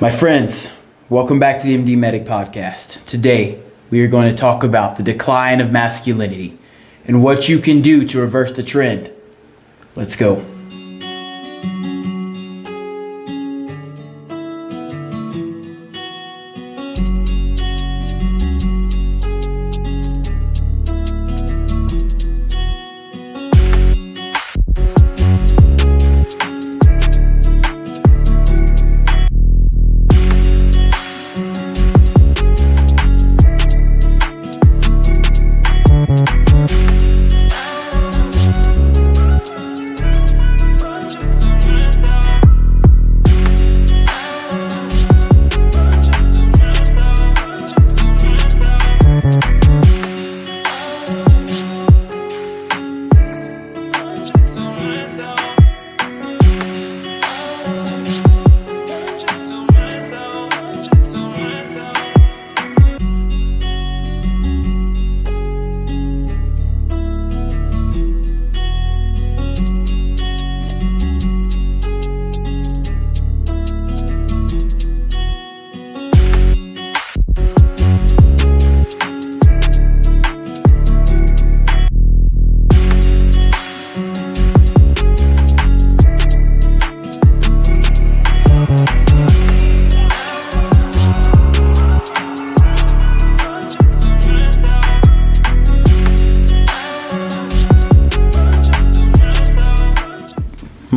My friends, welcome back to the MD Medic podcast. Today, we are going to talk about the decline of masculinity and what you can do to reverse the trend. Let's go.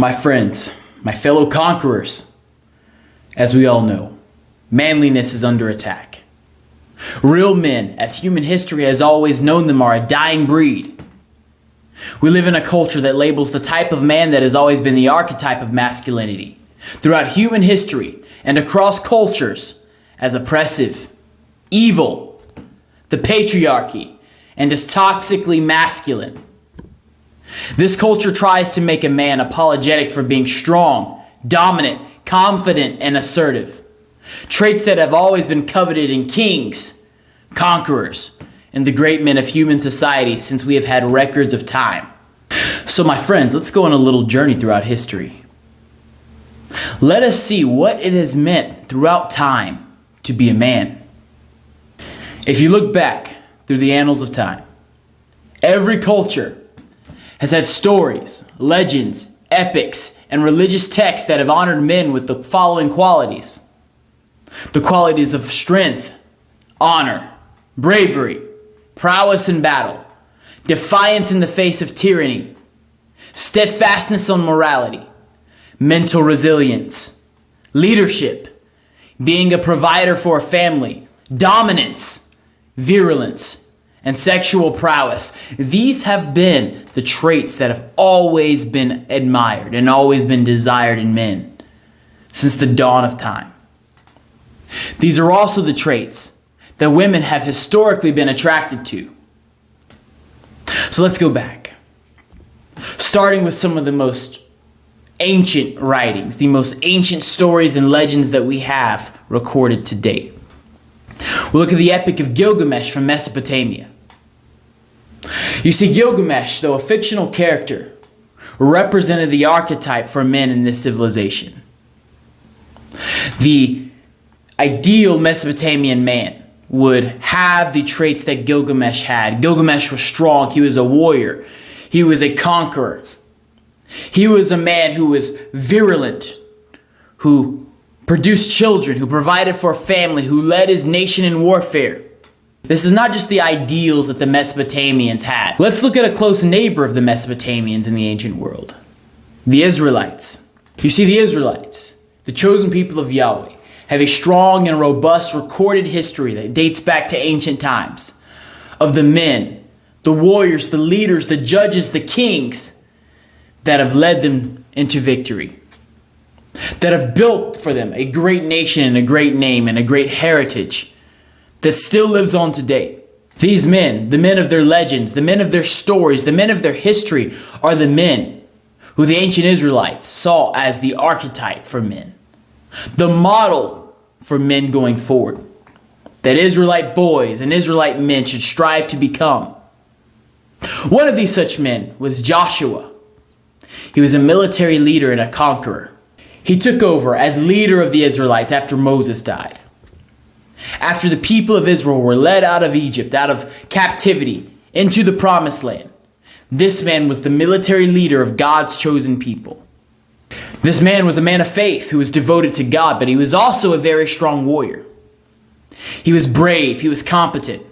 My friends, my fellow conquerors, as we all know, manliness is under attack. Real men, as human history has always known them, are a dying breed. We live in a culture that labels the type of man that has always been the archetype of masculinity throughout human history and across cultures as oppressive, evil, the patriarchy, and as toxically masculine. This culture tries to make a man apologetic for being strong, dominant, confident, and assertive. Traits that have always been coveted in kings, conquerors, and the great men of human society since we have had records of time. So my friends, let's go on a little journey throughout history. Let us see what it has meant throughout time to be a man. If you look back through the annals of time, every culture has had stories, legends, epics, and religious texts that have honored men with the following qualities. The qualities of strength, honor, bravery, prowess in battle, defiance in the face of tyranny, steadfastness on morality, mental resilience, leadership, being a provider for a family, dominance, virulence, and sexual prowess. These have been the traits that have always been admired and always been desired in men since the dawn of time. These are also the traits that women have historically been attracted to. So let's go back. Starting with some of the most ancient writings, the most ancient stories and legends that we have recorded to date. We'll look at the Epic of Gilgamesh from Mesopotamia. You see, Gilgamesh, though a fictional character, represented the archetype for men in this civilization. The ideal Mesopotamian man would have the traits that Gilgamesh had. Gilgamesh was strong. He was a warrior. He was a conqueror. He was a man who was virulent, who produced children, who provided for a family, who led his nation in warfare. This is not just the ideals that the Mesopotamians had. Let's look at a close neighbor of the Mesopotamians in the ancient world, the Israelites. You see, the Israelites, the chosen people of Yahweh, have a strong and robust recorded history that dates back to ancient times of the men, the warriors, the leaders, the judges, the kings that have led them into victory, that have built for them a great nation and a great name and a great heritage that still lives on today. These men, the men of their legends, the men of their stories, the men of their history, are the men who the ancient Israelites saw as the archetype for men, the model for men going forward, that Israelite boys and Israelite men should strive to become. One of these such men was Joshua. He was a military leader and a conqueror. He took over as leader of the Israelites after Moses died. After the people of Israel were led out of Egypt, out of captivity, into the promised land, this man was the military leader of God's chosen people. This man was a man of faith who was devoted to God, but he was also a very strong warrior. He was brave. He was competent.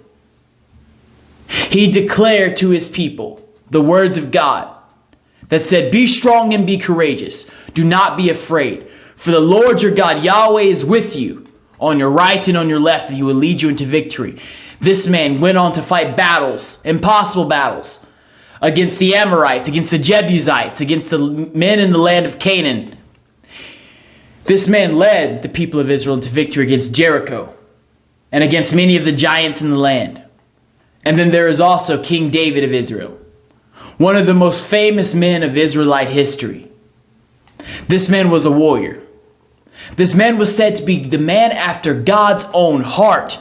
He declared to his people the words of God that said, "Be strong and be courageous. Do not be afraid. For the Lord your God, Yahweh, is with you on your right and on your left, and he will lead you into victory." This man went on to fight battles, impossible battles, against the Amorites, against the Jebusites, against the men in the land of Canaan. This man led the people of Israel into victory against Jericho and against many of the giants in the land. And then there is also King David of Israel, one of the most famous men of Israelite history. This man was a warrior. This man was said to be the man after God's own heart,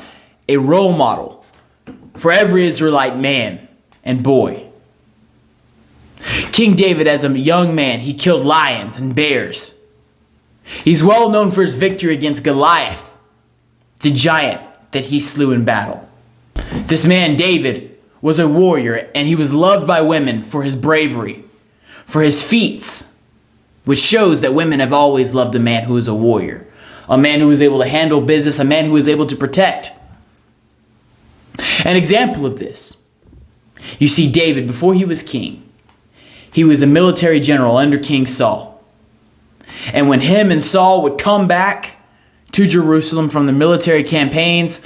a role model for every Israelite man and boy. King David, as a young man, he killed lions and bears. He's well known for his victory against Goliath, the giant that he slew in battle. This man, David, was a warrior, and he was loved by women for his bravery, for his feats, which shows that women have always loved a man who is a warrior, a man who is able to handle business, a man who is able to protect. An example of this, you see David, before he was king, he was a military general under King Saul. And when him and Saul would come back to Jerusalem from the military campaigns,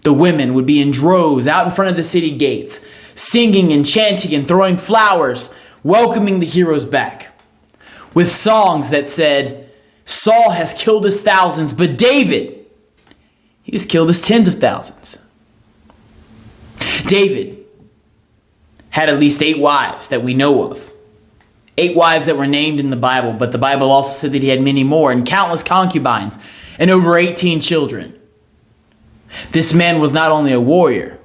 the women would be in droves out in front of the city gates, singing and chanting and throwing flowers, welcoming the heroes back, with songs that said, "Saul has killed his thousands, but David, he has killed his tens of thousands." David had at least 8 wives that we know of. 8 wives that were named in the Bible, but the Bible also said that he had many more, and countless concubines, and over 18 children. This man was not only a warrior,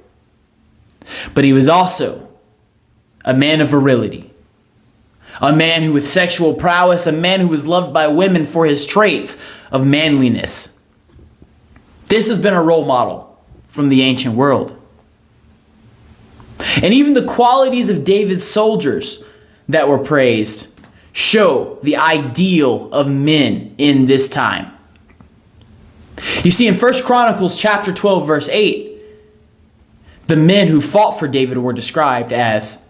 but he was also a man of virility. A man who with sexual prowess, a man who was loved by women for his traits of manliness. This has been a role model from the ancient world. And even the qualities of David's soldiers that were praised show the ideal of men in this time. You see, in 1 Chronicles chapter 12, verse 8, the men who fought for David were described as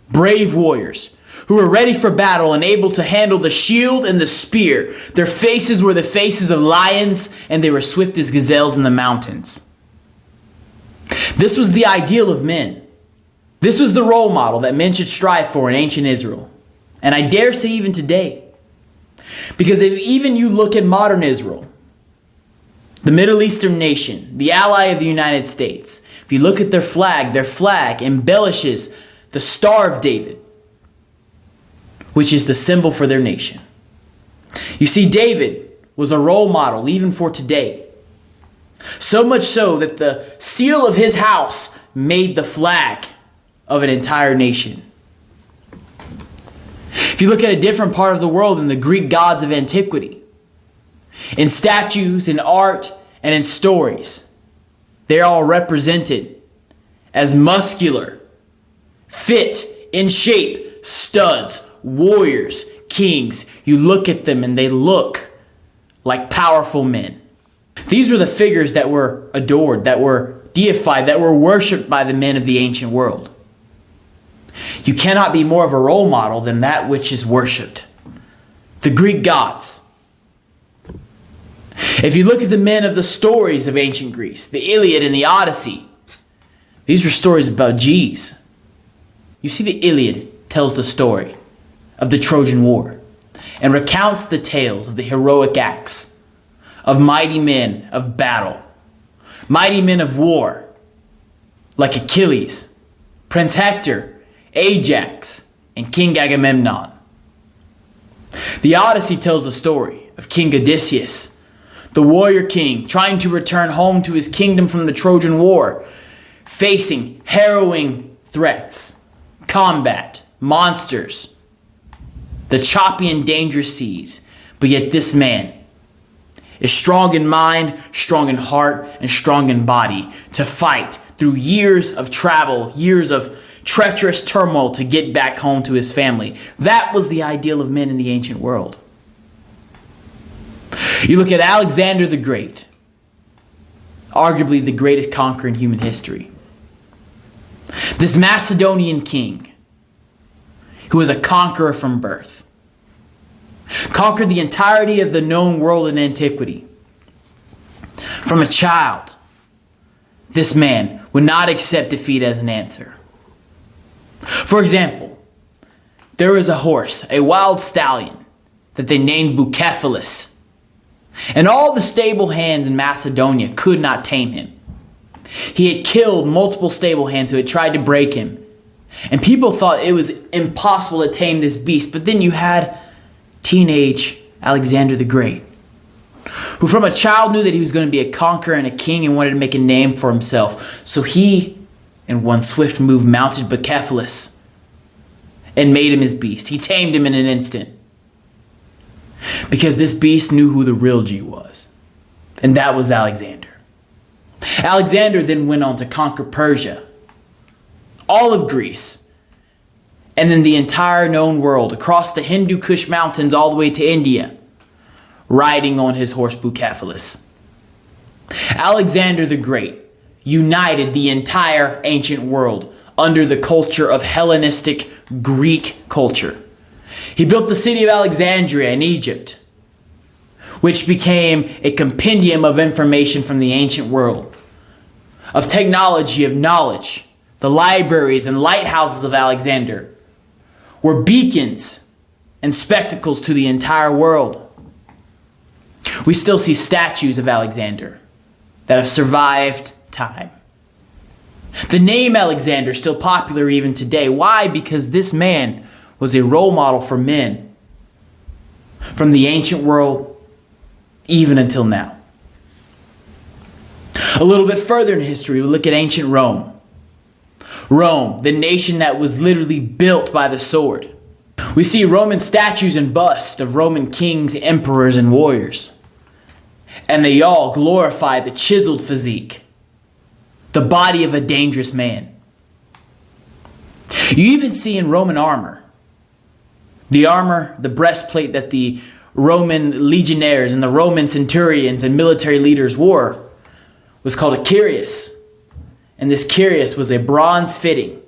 brave warriors who were ready for battle and able to handle the shield and the spear. Their faces were the faces of lions, and they were swift as gazelles in the mountains. This was the ideal of men. This was the role model that men should strive for in ancient Israel. And I dare say even today. Because if even you look at modern Israel, the Middle Eastern nation, the ally of the United States, if you look at their flag embellishes the Star of David, which is the symbol for their nation. You see, David was a role model even for today. So much so that the seal of his house made the flag of an entire nation. If you look at a different part of the world, in the Greek gods of antiquity, in statues, in art, and in stories, they're all represented as muscular, fit, in shape, studs, warriors, kings. You look at them and they look like powerful men. These were the figures that were adored, that were deified, that were worshipped by the men of the ancient world. You cannot be more of a role model than that which is worshipped. The Greek gods. If you look at the men of the stories of ancient Greece, the Iliad and the Odyssey, these were stories about G's. You see, the Iliad tells the story of the Trojan War and recounts the tales of the heroic acts of mighty men of battle, mighty men of war, like Achilles, Prince Hector, Ajax, and King Agamemnon. The Odyssey tells the story of King Odysseus, the warrior king trying to return home to his kingdom from the Trojan War, facing harrowing threats, combat, monsters, the choppy and dangerous seas. But yet this man is strong in mind, strong in heart, and strong in body to fight through years of travel, years of treacherous turmoil to get back home to his family. That was the ideal of men in the ancient world. You look at Alexander the Great, arguably the greatest conqueror in human history. This Macedonian king, who was a conqueror from birth, conquered the entirety of the known world in antiquity. From a child, this man would not accept defeat as an answer. For example, there was a horse, a wild stallion, that they named Bucephalus. And all the stable hands in Macedonia could not tame him. He had killed multiple stable hands who had tried to break him. And people thought it was impossible to tame this beast. But then you had teenage Alexander the Great, who from a child knew that he was going to be a conqueror and a king and wanted to make a name for himself. So he, in one swift move, mounted Bucephalus and made him his beast. He tamed him in an instant. Because this beast knew who the real G was. And that was Alexander. Alexander then went on to conquer Persia, all of Greece, and then the entire known world, across the Hindu Kush mountains all the way to India, riding on his horse Bucephalus. Alexander the Great united the entire ancient world under the culture of Hellenistic Greek culture. He built the city of Alexandria in Egypt, which became a compendium of information from the ancient world, of technology, of knowledge. The libraries and lighthouses of Alexander were beacons and spectacles to the entire world. We still see statues of Alexander that have survived time. The name Alexander is still popular even today. Why? Because this man was a role model for men from the ancient world even until now. A little bit further in history, we look at ancient Rome. Rome, the nation that was literally built by the sword. We see Roman statues and busts of Roman kings, emperors, and warriors. And they all glorify the chiseled physique, the body of a dangerous man. You even see in Roman armor, the breastplate that the Roman legionnaires and the Roman centurions and military leaders wore was called a cuirass. And this cuirass was a bronze fitting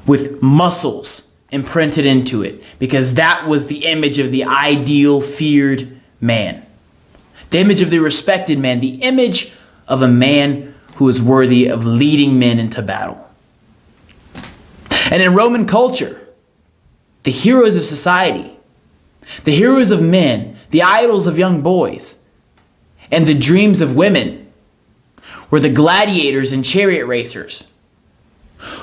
with muscles imprinted into it, because that was the image of the ideal, feared man. The image of the respected man, the image of a man who is worthy of leading men into battle. And in Roman culture, the heroes of society, the heroes of men, the idols of young boys, and the dreams of women were the gladiators and chariot racers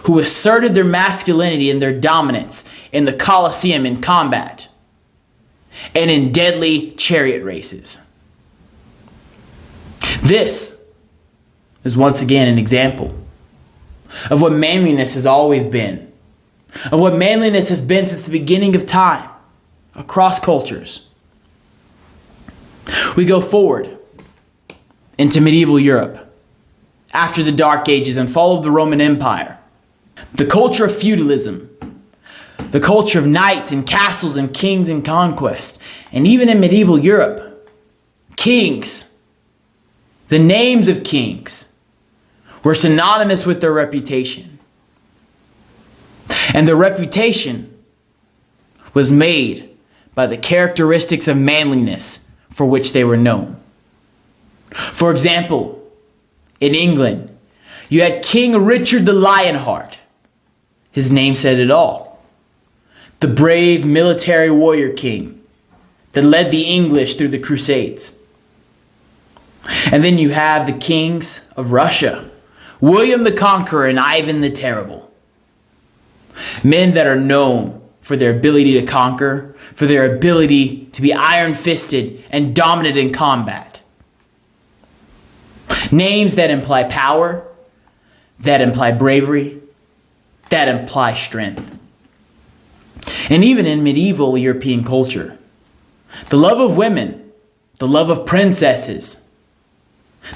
who asserted their masculinity and their dominance in the Colosseum in combat and in deadly chariot races. This is once again an example of what manliness has always been, of what manliness has been since the beginning of time, across cultures. We go forward into medieval Europe, after the Dark Ages and fall of the Roman Empire. The culture of feudalism, the culture of knights and castles and kings and conquest, and even in medieval Europe, kings, the names of kings, were synonymous with their reputation. And their reputation was made by the characteristics of manliness for which they were known. For example, in England, you had King Richard the Lionheart. His name said it all. The brave military warrior king that led the English through the Crusades. And then you have the kings of Russia, William the Conqueror and Ivan the Terrible. Men that are known for their ability to conquer, for their ability to be iron-fisted and dominant in combat. Names that imply power, that imply bravery, that imply strength. And even in medieval European culture, The love of women, the love of princesses,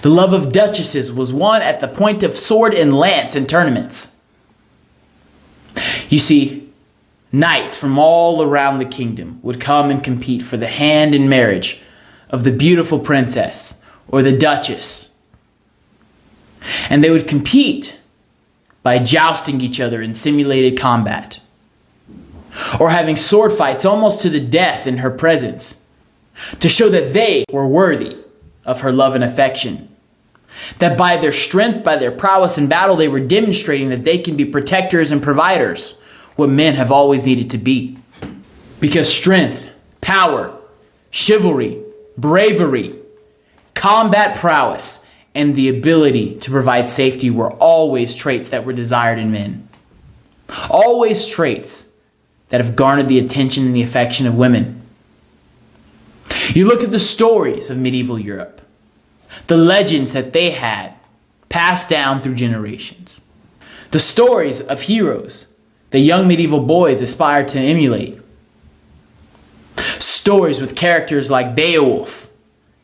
the love of duchesses was won at the point of sword and lance in tournaments. You see, knights from all around the kingdom would come and compete for the hand in marriage of the beautiful princess or the duchess. And they would compete by jousting each other in simulated combat, or having sword fights almost to the death in her presence, to show that they were worthy of her love and affection. That by their strength, by their prowess in battle, they were demonstrating that they can be protectors and providers, what men have always needed to be. Because strength, power, chivalry, bravery, combat prowess, and the ability to provide safety were always traits that were desired in men. Always traits that have garnered the attention and the affection of women. You look at the stories of medieval Europe, the legends that they had passed down through generations, the stories of heroes that young medieval boys aspired to emulate, stories with characters like Beowulf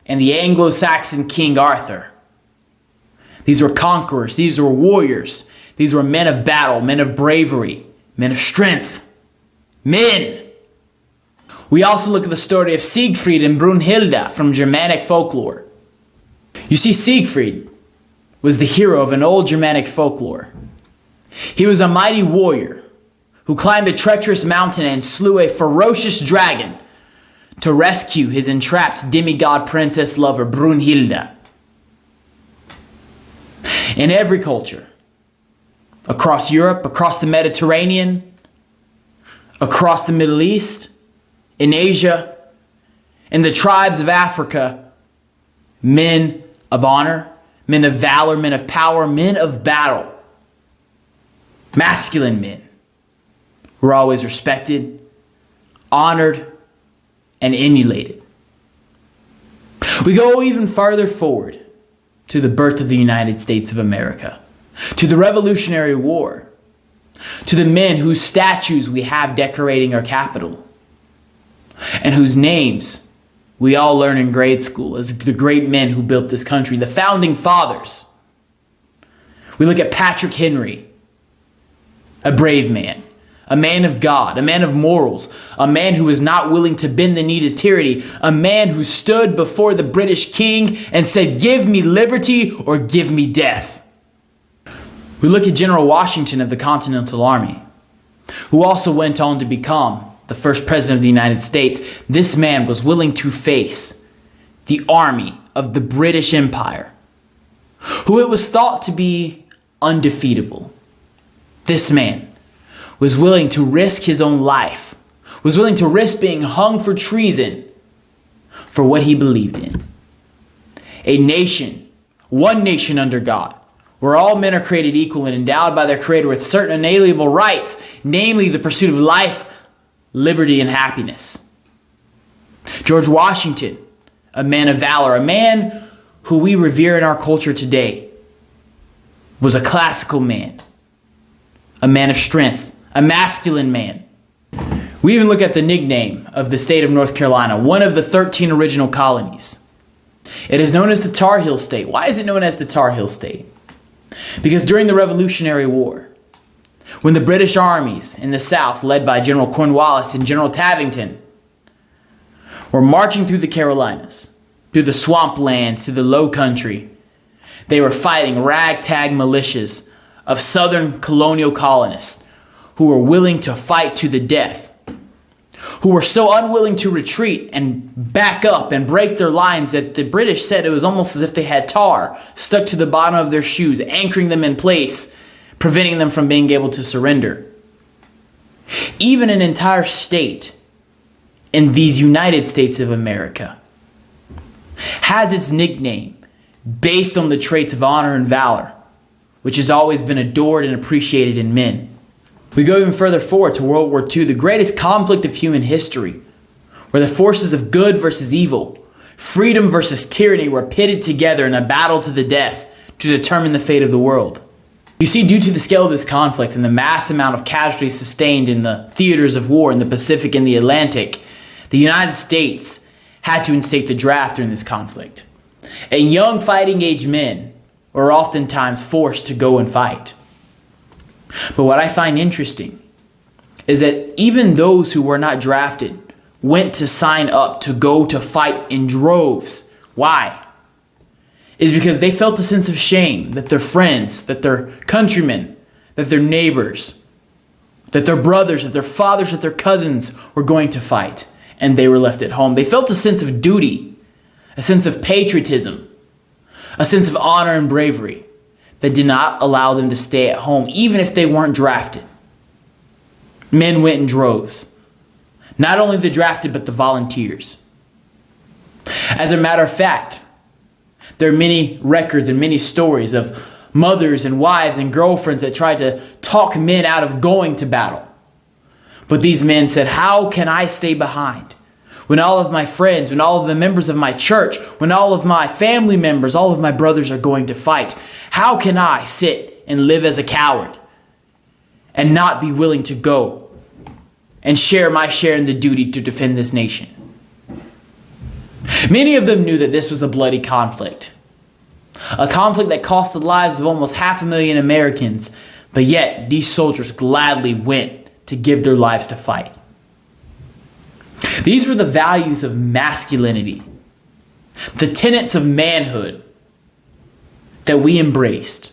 and the Anglo-Saxon King Arthur. These were conquerors, these were warriors, these were men of battle, men of bravery, men of strength, men. We also look at the story of Siegfried and Brunhilde from Germanic folklore. You see, Siegfried was the hero of an old Germanic folklore. He was a mighty warrior who climbed a treacherous mountain and slew a ferocious dragon to rescue his entrapped demigod princess lover Brunhilde. In every culture, across Europe, across the Mediterranean, across the Middle East, in Asia, in the tribes of Africa, men of honor, men of valor, men of power, men of battle, masculine men were always respected, honored, and emulated. We go even farther forward to the birth of the United States of America, to the Revolutionary War, to the men whose statues we have decorating our Capitol, and whose names we all learn in grade school as the great men who built this country, the founding fathers. We look at Patrick Henry, a brave man, a man of God, a man of morals, a man who was not willing to bend the knee to tyranny, a man who stood before the British king and said, "Give me liberty or give me death." We look at General Washington of the Continental Army, who also went on to become the first president of the United States. This man was willing to face the army of the British Empire, who it was thought to be undefeatable. This man was willing to risk his own life, was willing to risk being hung for treason for what he believed in. A nation, one nation under God, where all men are created equal and endowed by their Creator with certain inalienable rights, namely the pursuit of life, liberty, and happiness. George Washington, a man of valor, a man who we revere in our culture today, was a classical man, a man of strength, a masculine man. We even look at the nickname of the state of North Carolina, one of the 13 original colonies. It is known as the Tar Heel State. Why is it known as the Tar Heel State? Because during the Revolutionary War, when the British armies in the South, led by General Cornwallis and General Tavington, were marching through the Carolinas, through the swamplands, through the low country, they were fighting ragtag militias of Southern colonial colonists who were willing to fight to the death, who were so unwilling to retreat and back up and break their lines that the British said it was almost as if they had tar stuck to the bottom of their shoes, anchoring them in place, preventing them from being able to surrender. Even an entire state in these United States of America has its nickname based on the traits of honor and valor, which has always been adored and appreciated in men. We go even further forward to World War II, the greatest conflict of human history, where the forces of good versus evil, freedom versus tyranny were pitted together in a battle to the death to determine the fate of the world. You see, due to the scale of this conflict and the mass amount of casualties sustained in the theaters of war in the Pacific and the Atlantic, The United States had to instate the draft during this conflict, and young fighting-age men were oftentimes forced to go and fight. But what I find interesting is that even those who were not drafted went to sign up to go to fight in droves. Why? Is because they felt a sense of shame that their friends, that their countrymen, that their neighbors, that their brothers, that their fathers, that their cousins were going to fight, and they were left at home. They felt a sense of duty, a sense of patriotism, a sense of honor and bravery that did not allow them to stay at home, even if they weren't drafted. Men went in droves. Not only the drafted, but the volunteers. As a matter of fact, there are many records and many stories of mothers and wives and girlfriends that tried to talk men out of going to battle. But these men said, how can I stay behind when all of my friends, when all of the members of my church, when all of my family members, all of my brothers are going to fight? How can I sit and live as a coward and not be willing to go and share my share in the duty to defend this nation? Many of them knew that this was a bloody conflict. A conflict that cost the lives of almost 500,000 Americans, but yet these soldiers gladly went to give their lives to fight. These were the values of masculinity, the tenets of manhood that we embraced,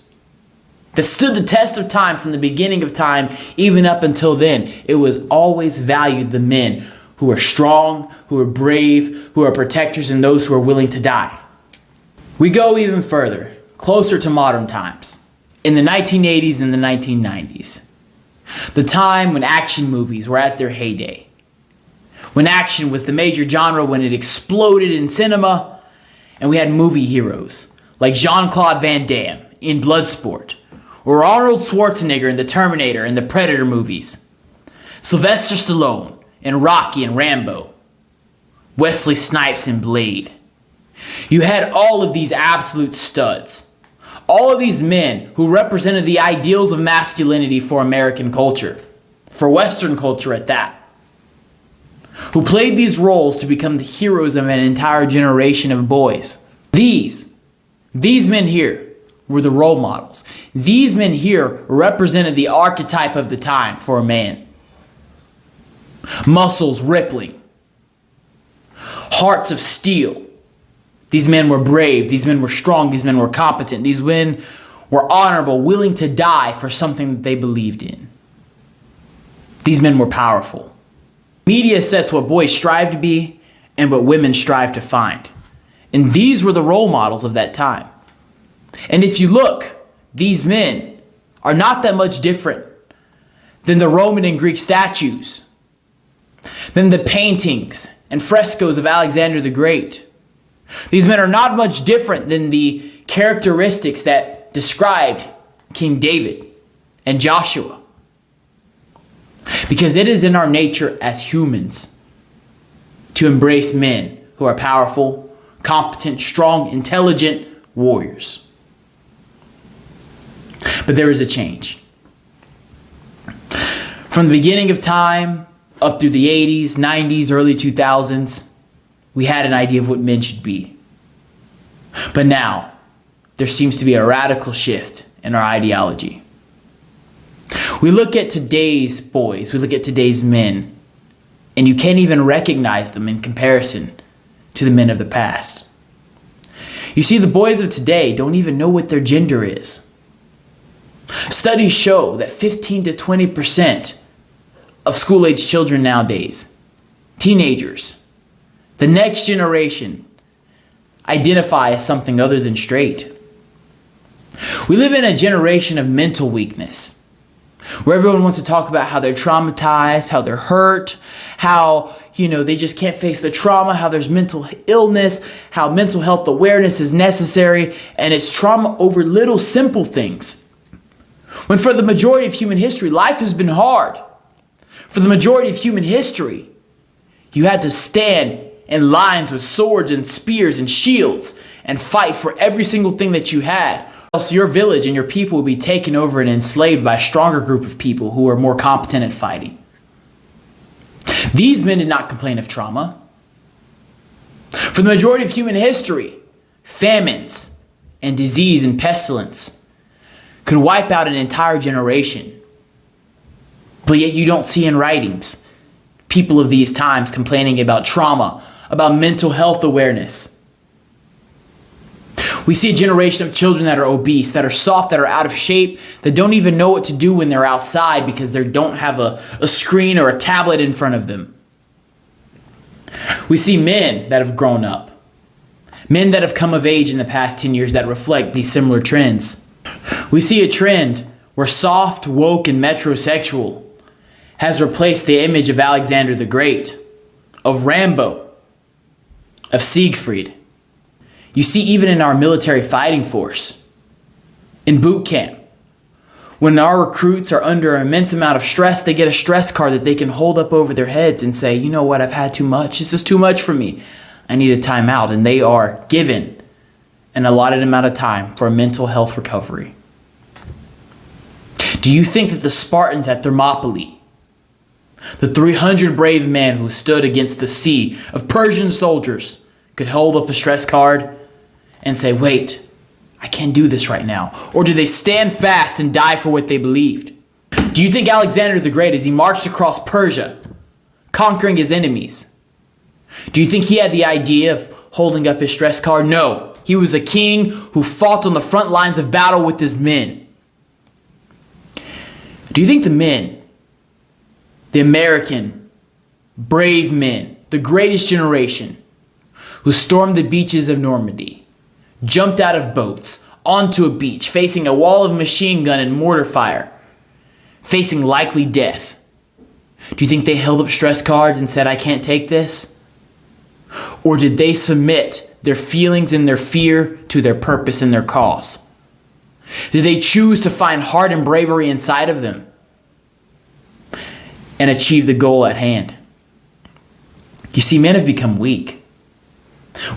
that stood the test of time from the beginning of time, even up until then. It was always valued the men who are strong, who are brave, who are protectors, and those who are willing to die. We go even further, closer to modern times, in the 1980s and the 1990s. The time when action movies were at their heyday. When action was the major genre, when it exploded in cinema, and we had movie heroes like Jean-Claude Van Damme in Bloodsport, or Arnold Schwarzenegger in the Terminator and the Predator movies, Sylvester Stallone in Rocky and Rambo, Wesley Snipes in Blade. You had all of these absolute studs. All of these men who represented the ideals of masculinity for American culture, for Western culture at that, who played these roles to become the heroes of an entire generation of boys. These men here were the role models. These men here represented the archetype of the time for a man. Muscles rippling, hearts of steel. These men were brave, these men were strong, these men were competent, these men were honorable, willing to die for something that they believed in. These men were powerful. Media sets what boys strive to be and what women strive to find. And these were the role models of that time. And if you look, these men are not that much different than the Roman and Greek statues, than the paintings and frescoes of Alexander the Great. These men are not much different than the characteristics that described King David and Joshua. Because it is in our nature as humans to embrace men who are powerful, competent, strong, intelligent warriors. But there is a change. From the beginning of time up through the 80s, 90s, early 2000s, we had an idea of what men should be. But now, there seems to be a radical shift in our ideology. We look at today's boys, we look at today's men, and you can't even recognize them in comparison to the men of the past. You see, the boys of today don't even know what their gender is. Studies show that 15 to 20% of school-age children nowadays, teenagers, the next generation, identify as something other than straight. We live in a generation of mental weakness, where everyone wants to talk about how they're traumatized, how they're hurt, how, they just can't face the trauma, how there's mental illness, how mental health awareness is necessary, and it's trauma over little simple things. When for the majority of human history, life has been hard. For the majority of human history, you had to stand in lines with swords and spears and shields and fight for every single thing that you had. Else your village and your people would be taken over and enslaved by a stronger group of people who are more competent at fighting. These men did not complain of trauma. For the majority of human history, famines and disease and pestilence could wipe out an entire generation. But yet you don't see in writings people of these times complaining about trauma, about mental health awareness. We see a generation of children that are obese, that are soft, that are out of shape, that don't even know what to do when they're outside because they don't have a screen or a tablet in front of them. We see men that have grown up, men that have come of age in the past 10 years that reflect these similar trends. We see a trend where soft, woke, and metrosexual has replaced the image of Alexander the Great, of Rambo, of Siegfried. You see even in our military fighting force, in boot camp, when our recruits are under an immense amount of stress, they get a stress card that they can hold up over their heads and say, you know what, I've had too much. This is too much for me. I need a timeout. And they are given an allotted amount of time for mental health recovery. Do you think that the Spartans at Thermopylae, the 300 brave men who stood against the sea of Persian soldiers, could hold up a stress card and say, wait, I can't do this right now? Or do they stand fast and die for what they believed? Do you think Alexander the Great, as he marched across Persia, conquering his enemies, do you think he had the idea of holding up his stress card? No, he was a king who fought on the front lines of battle with his men. Do you think the men, the American, brave men, the greatest generation, who stormed the beaches of Normandy, jumped out of boats onto a beach, facing a wall of machine gun and mortar fire, facing likely death, do you think they held up stress cards and said, I can't take this? Or did they submit their feelings and their fear to their purpose and their cause? Did they choose to find heart and bravery inside of them and achieve the goal at hand? You see, men have become weak.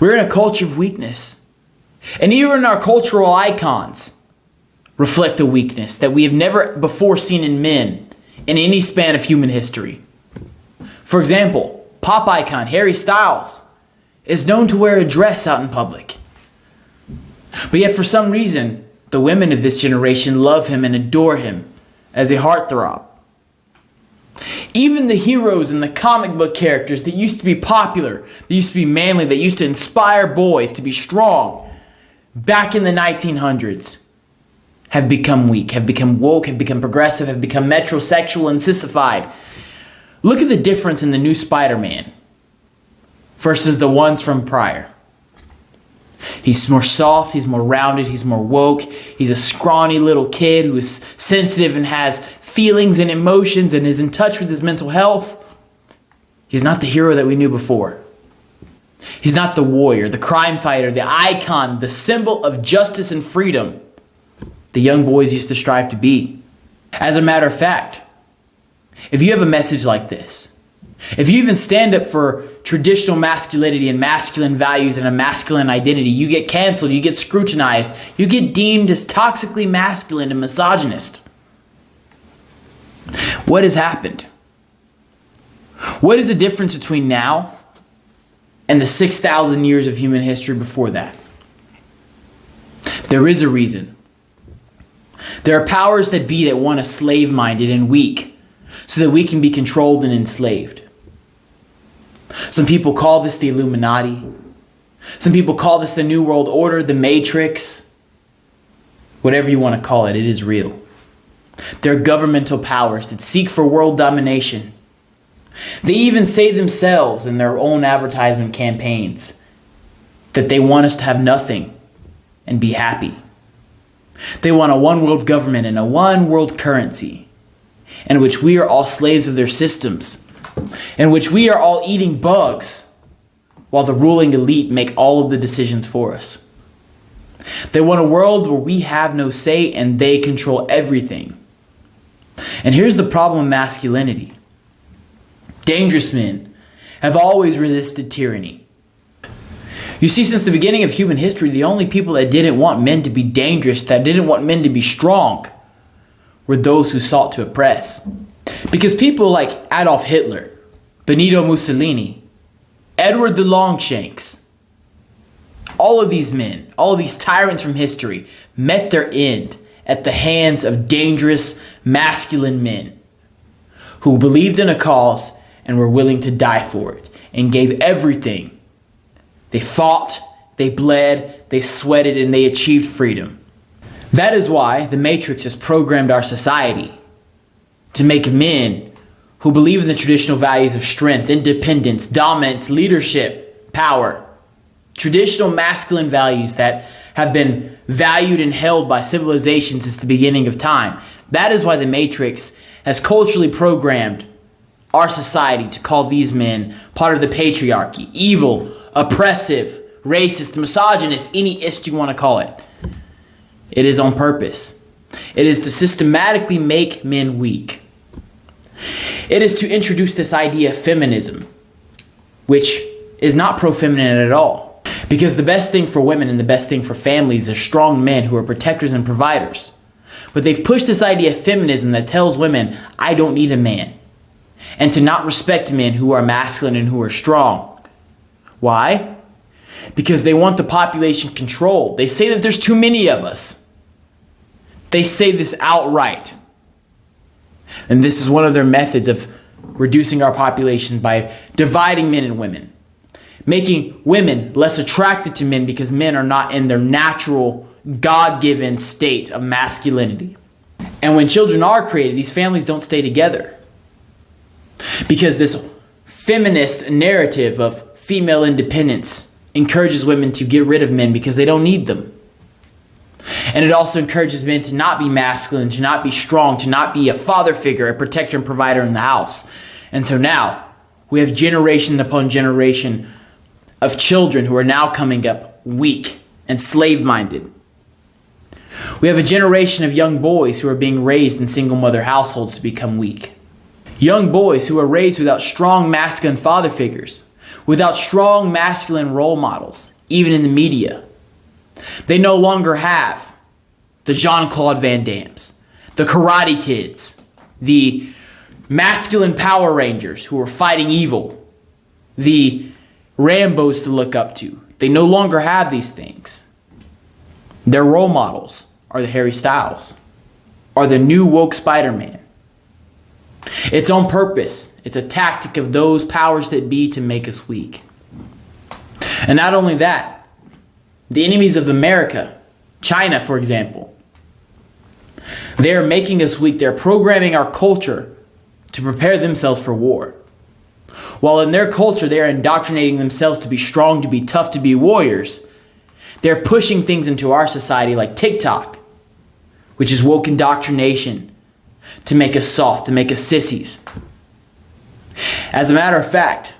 We're in a culture of weakness. And even our cultural icons reflect a weakness that we have never before seen in men in any span of human history. For example, pop icon Harry Styles is known to wear a dress out in public. But yet for some reason, the women of this generation love him and adore him as a heartthrob. Even the heroes and the comic book characters that used to be popular, that used to be manly, that used to inspire boys to be strong, back in the 1900s, have become weak, have become woke, have become progressive, have become metrosexual and sissified. Look at the difference in the new Spider-Man versus the ones from prior. He's more soft, he's more rounded, he's more woke. He's a scrawny little kid who is sensitive and has feelings and emotions and is in touch with his mental health. He's not the hero that we knew before. He's not the warrior, the crime fighter, the icon, the symbol of justice and freedom the young boys used to strive to be. As a matter of fact, if you have a message like this, if you even stand up for traditional masculinity and masculine values and a masculine identity, you get canceled, you get scrutinized, you get deemed as toxically masculine and misogynist. What has happened? What is the difference between now and the 6,000 years of human history before that? There is a reason. There are powers that be that want us slave-minded and weak so that we can be controlled and enslaved. Some people call this the Illuminati. Some people call this the New World Order, the Matrix. Whatever you want to call it, it is real. There are governmental powers that seek for world domination. They even say themselves in their own advertisement campaigns that they want us to have nothing and be happy. They want a one world government and a one world currency in which we are all slaves of their systems, in which we are all eating bugs while the ruling elite make all of the decisions for us. They want a world where we have no say and they control everything. And here's the problem with masculinity. Dangerous men have always resisted tyranny. You see, since the beginning of human history, the only people that didn't want men to be dangerous, that didn't want men to be strong, were those who sought to oppress. Because people like Adolf Hitler, Benito Mussolini, Edward the Longshanks. All of these men, all of these tyrants from history met their end at the hands of dangerous, masculine men who believed in a cause and were willing to die for it and gave everything. They fought, they bled, they sweated, and they achieved freedom. That is why the Matrix has programmed our society to make men who believe in the traditional values of strength, independence, dominance, leadership, power, traditional masculine values that have been valued and held by civilization since the beginning of time. That is why the Matrix has culturally programmed our society to call these men part of the patriarchy, evil, oppressive, racist, misogynist, any ist you want to call it. It is on purpose. It is to systematically make men weak. It is to introduce this idea of feminism, which is not pro-feminine at all. Because the best thing for women and the best thing for families are strong men who are protectors and providers. But they've pushed this idea of feminism that tells women, I don't need a man. And to not respect men who are masculine and who are strong. Why? Because they want the population controlled. They say that there's too many of us. They say this outright. And this is one of their methods of reducing our population by dividing men and women. Making women less attracted to men because men are not in their natural, God-given state of masculinity. And when children are created, these families don't stay together. Because this feminist narrative of female independence encourages women to get rid of men because they don't need them. And it also encourages men to not be masculine, to not be strong, to not be a father figure, a protector and provider in the house. And so now we have generation upon generation of children who are now coming up weak and slave-minded. We have a generation of young boys who are being raised in single mother households to become weak. Young boys who are raised without strong masculine father figures, without strong masculine role models, even in the media. They no longer have the Jean-Claude Van Dammes, the Karate Kids, the masculine Power Rangers who are fighting evil, the Rambos to look up to. They no longer have these things. Their role models are the Harry Styles, are the new woke Spider-Man. It's on purpose. It's a tactic of those powers that be to make us weak. And not only that, the enemies of America, China, for example, they are making us weak. They're programming our culture to prepare themselves for war. While in their culture, they are indoctrinating themselves to be strong, to be tough, to be warriors. They're pushing things into our society like TikTok, which is woke indoctrination, to make us soft, to make us sissies. As a matter of fact,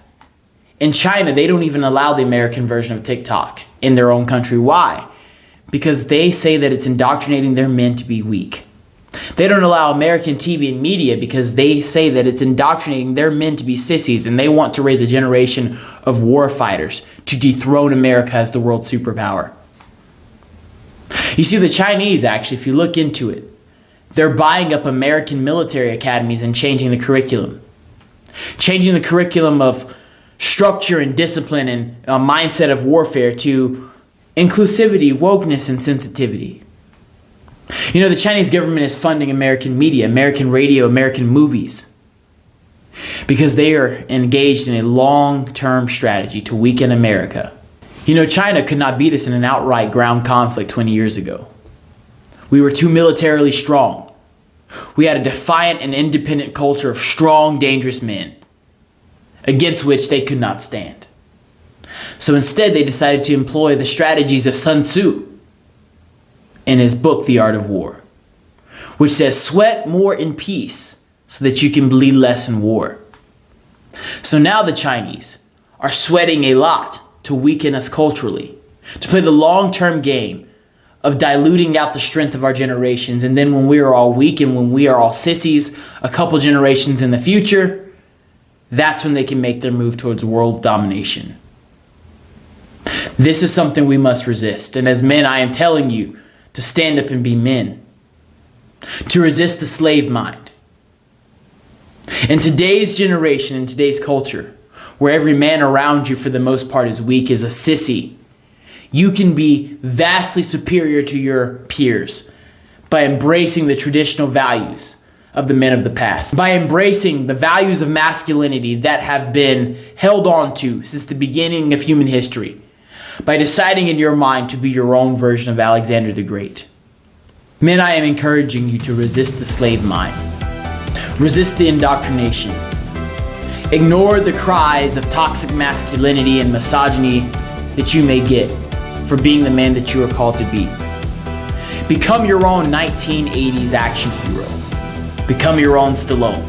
in China, they don't even allow the American version of TikTok in their own country. Why? Because they say that it's indoctrinating their men to be weak. They don't allow American TV and media because they say that it's indoctrinating their men to be sissies, and they want to raise a generation of war fighters to dethrone America as the world superpower. You see, the Chinese, actually, if you look into it, they're buying up American military academies and changing the curriculum. Changing the curriculum of structure and discipline and a mindset of warfare to inclusivity, wokeness, and sensitivity. You know, the Chinese government is funding American media, American radio, American movies, because they are engaged in a long-term strategy to weaken America. You know, China could not beat us in an outright ground conflict 20 years ago. We were too militarily strong. We had a defiant and independent culture of strong, dangerous men, against which they could not stand. So instead, they decided to employ the strategies of Sun Tzu in his book, The Art of War, which says, sweat more in peace so that you can bleed less in war. So now the Chinese are sweating a lot to weaken us culturally, to play the long-term game of diluting out the strength of our generations. And then when we are all weak and when we are all sissies a couple generations in the future, that's when they can make their move towards world domination. This is something we must resist. And as men, I am telling you to stand up and be men. To resist the slave mind. In today's generation, in today's culture, where every man around you for the most part is weak, is a sissy, you can be vastly superior to your peers by embracing the traditional values of the men of the past, by embracing the values of masculinity that have been held on to since the beginning of human history, by deciding in your mind to be your own version of Alexander the Great. Men, I am encouraging you to resist the slave mind. Resist the indoctrination. Ignore the cries of toxic masculinity and misogyny that you may get for being the man that you are called to be. Become your own 1980s action hero. Become your own Stallone,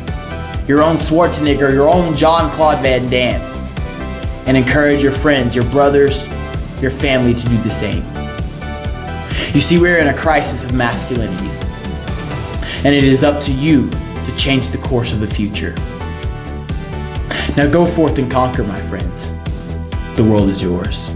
your own Schwarzenegger, your own Jean-Claude Van Damme, and encourage your friends, your brothers, your family to do the same. You see, we're in a crisis of masculinity, and it is up to you to change the course of the future. Now go forth and conquer, my friends. The world is yours.